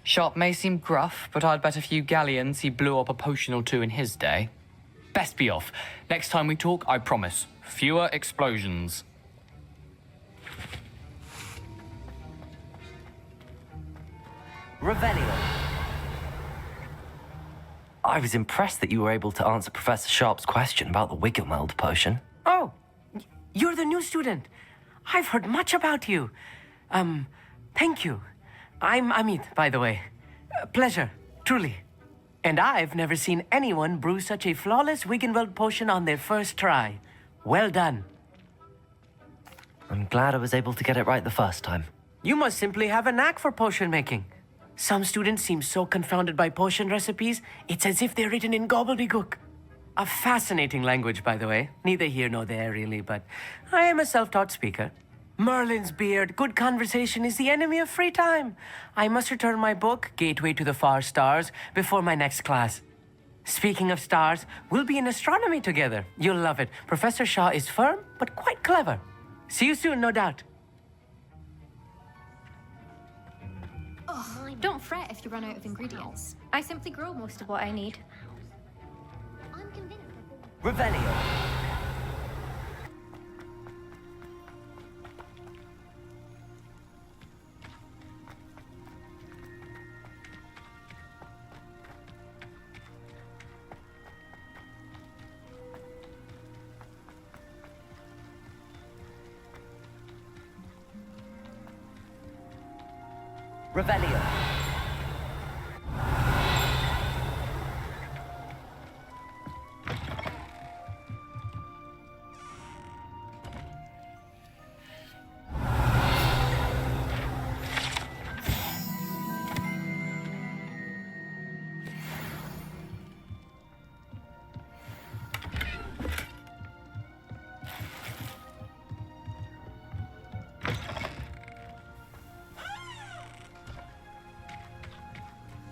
Sharp may seem gruff, but I'd bet a few galleons he blew up a potion or two in his day. Best be off. Next time we talk, I promise. Fewer explosions. Revelio. I was impressed that you were able to answer Professor Sharp's question about the Wiggenweld potion. Oh, you're the new student. I've heard much about you. Thank you. I'm Amit, by the way. Pleasure, truly. And I've never seen anyone brew such a flawless Wiggenweld potion on their first try. Well done. I'm glad I was able to get it right the first time. You must simply have a knack for potion making. Some students seem so confounded by potion recipes, it's as if they're written in gobbledygook. A fascinating language, by the way. Neither here nor there, really, but I am a self-taught speaker. Merlin's beard, good conversation is the enemy of free time. I must return my book, Gateway to the Far Stars, before my next class. Speaking of stars, we'll be in astronomy together. You'll love it. Professor Shaw is firm, but quite clever. See you soon, no doubt. Oh, don't fret if you run out of ingredients. I simply grow most of what I need. I'm convinced. Revelio. Revelio.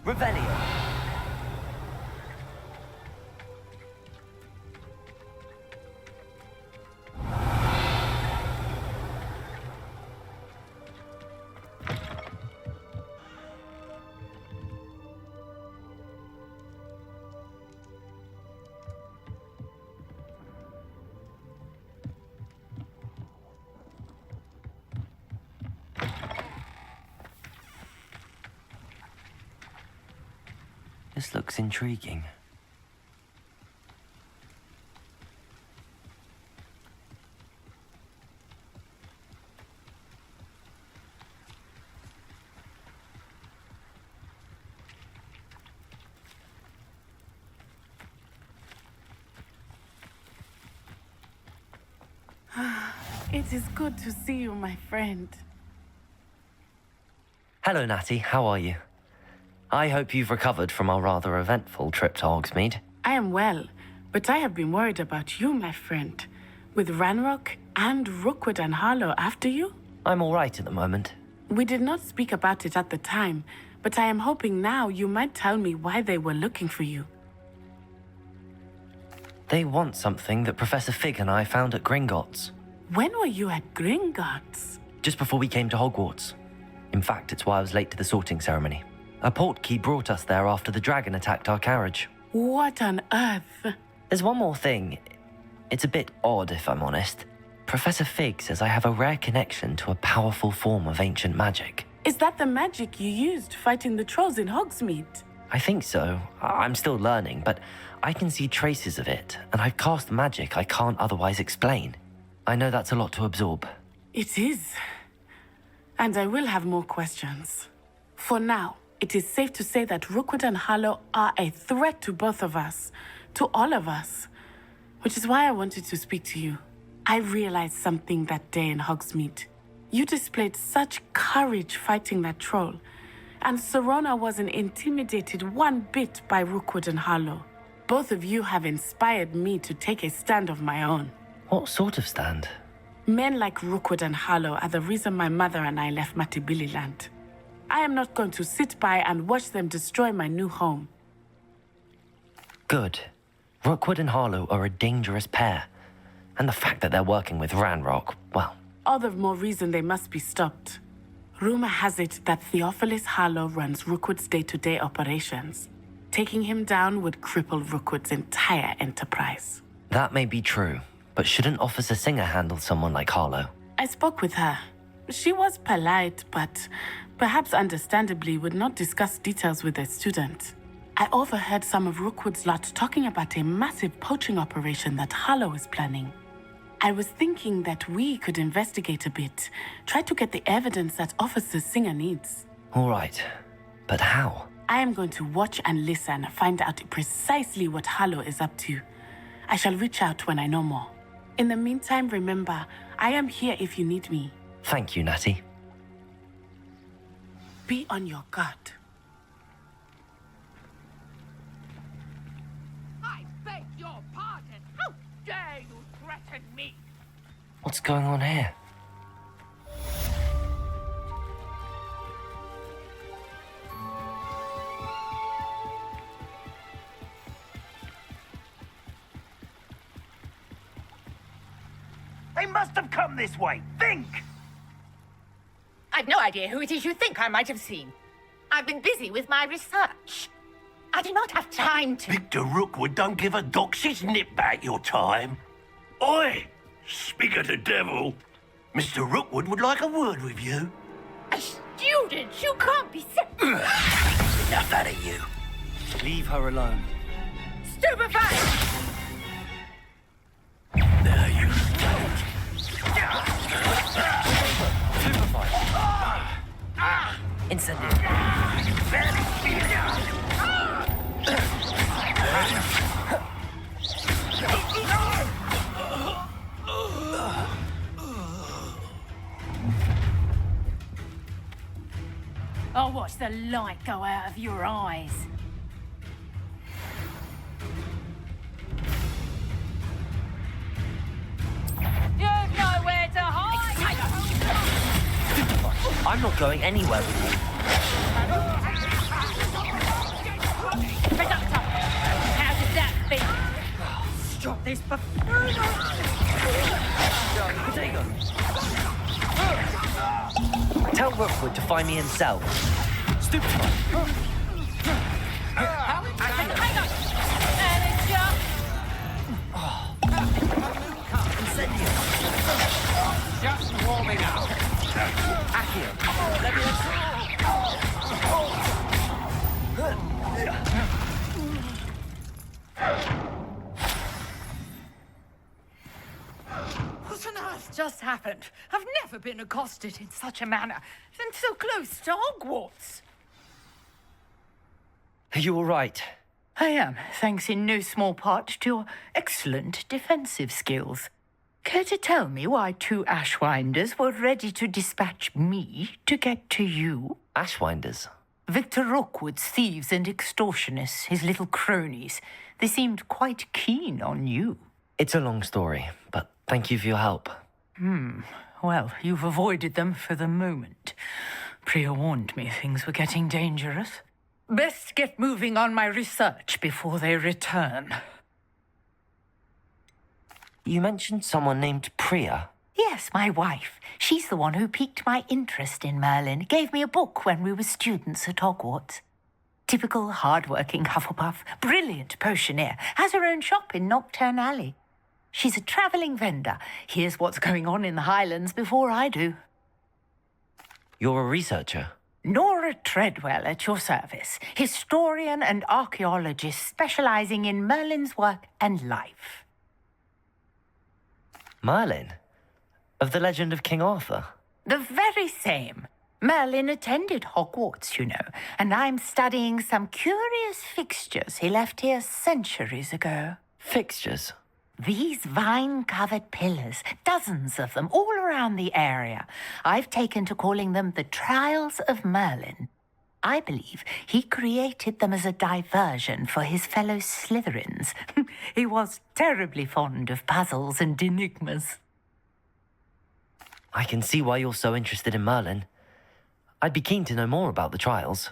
Revelio. This looks intriguing. It is good to see you, my friend. Hello, Natty. How are you? I hope you've recovered from our rather eventful trip to Hogsmeade. I am well, but I have been worried about you, my friend. With Ranrock and Rookwood and Harlow after you? I'm all right at the moment. We did not speak about it at the time, but I am hoping now you might tell me why they were looking for you. They want something that Professor Fig and I found at Gringotts. When were you at Gringotts? Just before we came to Hogwarts. In fact, it's why I was late to the sorting ceremony. A portkey brought us there after the dragon attacked our carriage. What on earth? There's one more thing. It's a bit odd, if I'm honest. Professor Fig says I have a rare connection to a powerful form of ancient magic. Is that the magic you used fighting the trolls in Hogsmeade? I think so. I'm still learning, but I can see traces of it, and I've cast magic I can't otherwise explain. I know that's a lot to absorb. It is. And I will have more questions. For now, it is safe to say that Rookwood and Harlow are a threat to both of us, to all of us, which is why I wanted to speak to you. I realized something that day in Hogsmeade. You displayed such courage fighting that troll, and Serona wasn't intimidated one bit by Rookwood and Harlow. Both of you have inspired me to take a stand of my own. What sort of stand? Men like Rookwood and Harlow are the reason my mother and I left Matibili land. I am not going to sit by and watch them destroy my new home. Good. Rookwood and Harlow are a dangerous pair. And the fact that they're working with Ranrock, well... All the more reason they must be stopped. Rumor has it that Theophilus Harlow runs Rookwood's day-to-day operations. Taking him down would cripple Rookwood's entire enterprise. That may be true, but shouldn't Officer Singer handle someone like Harlow? I spoke with her. She was polite, but perhaps understandably would not discuss details with a student. I overheard some of Rookwood's lot talking about a massive poaching operation that Harlow is planning. I was thinking that we could investigate a bit, try to get the evidence that Officer Singer needs. All right, but how? I am going to watch and listen, find out precisely what Harlow is up to. I shall reach out when I know more. In the meantime, remember, I am here if you need me. Thank you, Natty. Be on your guard. I beg your pardon. How dare you threaten me? What's going on here? They must have come this way. Think! I've no idea who it is you think I might have seen. I've been busy with my research. I do not have time to... Victor Rookwood don't give a doxy's nip back your time. Oi! Speak of the devil. Mr. Rookwood would like a word with you. A student? You can't be... Enough out of you. Leave her alone. Stupefied! There you stand. Incendiary. I'll watch the light go out of your eyes. You've nowhere to hide! I'm not going anywhere with you. Conductor, how does that feel? Stop this buffoonery! Potato. Tell Rookwood to find me himself. Stupefied. Hang on! Manager! Incendiary. Just warming up. Accio. Leviosa. What on earth just happened? I've never been accosted in such a manner, and so close to Hogwarts. Are you all right? I am, thanks in no small part to your excellent defensive skills. Care to tell me why two Ashwinders were ready to dispatch me to get to you? Ashwinders? Victor Rookwood's thieves and extortionists, his little cronies. They seemed quite keen on you. It's a long story, but thank you for your help. Well, you've avoided them for the moment. Priya warned me things were getting dangerous. Best get moving on my research before they return. You mentioned someone named Priya. Yes, my wife. She's the one who piqued my interest in Merlin. Gave me a book when we were students at Hogwarts. Typical hard-working Hufflepuff. Brilliant potioneer. Has her own shop in Nocturne Alley. She's a travelling vendor. Hears what's going on in the Highlands before I do. You're a researcher? Nora Treadwell at your service. Historian and archaeologist specialising in Merlin's work and life. Merlin? Of the legend of King Arthur? The very same. Merlin attended Hogwarts, you know, and I'm studying some curious fixtures he left here centuries ago. Fixtures? These vine-covered pillars, dozens of them, all around the area. I've taken to calling them the Trials of Merlin. I believe he created them as a diversion for his fellow Slytherins. He was terribly fond of puzzles and enigmas. I can see why you're so interested in Merlin. I'd be keen to know more about the trials.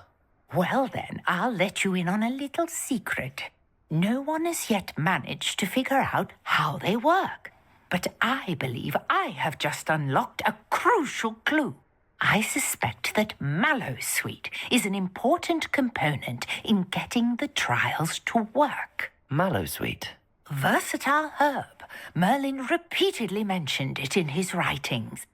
Well then, I'll let you in on a little secret. No one has yet managed to figure out how they work. But I believe I have just unlocked a crucial clue. I suspect that Mallowsweet is an important component in getting the trials to work. Mallowsweet? Versatile herb. Merlin repeatedly mentioned it in his writings.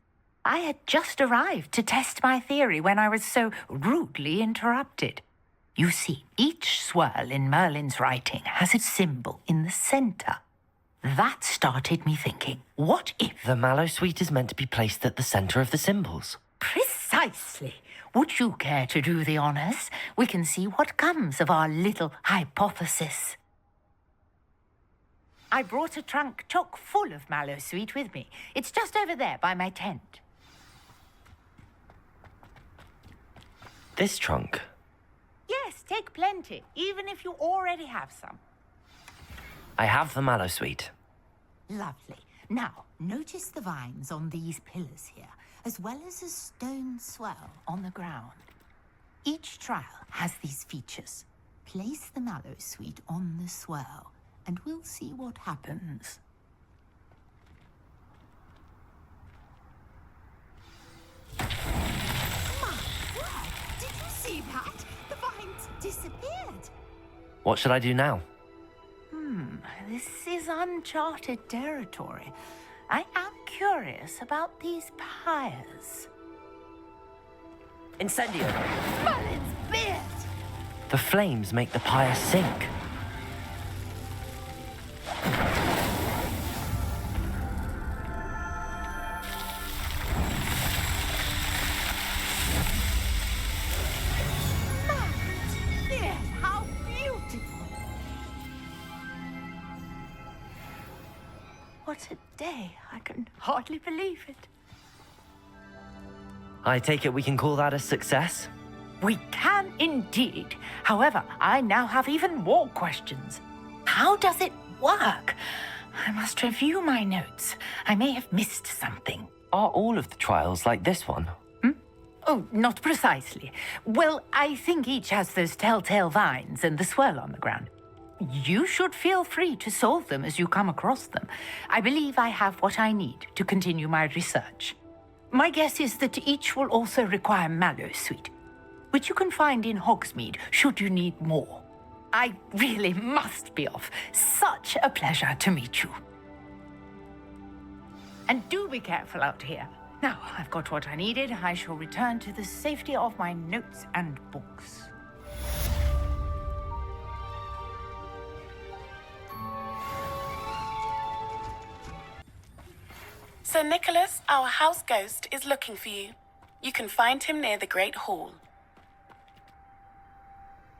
I had just arrived to test my theory when I was so rudely interrupted. You see, each swirl in Merlin's writing has its symbol in the center. That started me thinking, what if... The Mallowsweet is meant to be placed at the center of the symbols. Precisely. Would you care to do the honors? We can see what comes of our little hypothesis. I brought a trunk chock full of Mallowsweet with me. It's just over there by my tent. This trunk? Yes, take plenty, even if you already have some. I have the Mallowsweet. Lovely. Now, notice the vines on these pillars here, as well as a stone swell on the ground. Each trial has these features. Place the Mallowsweet on the swell, and we'll see what happens. Did you see that? The vines disappeared. What should I do now? This is uncharted territory. I am curious about these pyres. Incendio! Merlin's beard! The flames make the pyre sink. How beautiful! What a day. I can hardly believe it. I take it we can call that a success? We can indeed. However, I now have even more questions. How does it work? I must review my notes. I may have missed something. Are all of the trials like this one? Oh, not precisely. Well, I think each has those telltale vines and the swirl on the ground. You should feel free to solve them as you come across them. I believe I have what I need to continue my research. My guess is that each will also require Mallowsweet, which you can find in Hogsmeade should you need more. I really must be off. Such a pleasure to meet you. And do be careful out here. Now, I've got what I needed. I shall return to the safety of my notes and books. Sir Nicholas, our house ghost, is looking for you. You can find him near the Great Hall.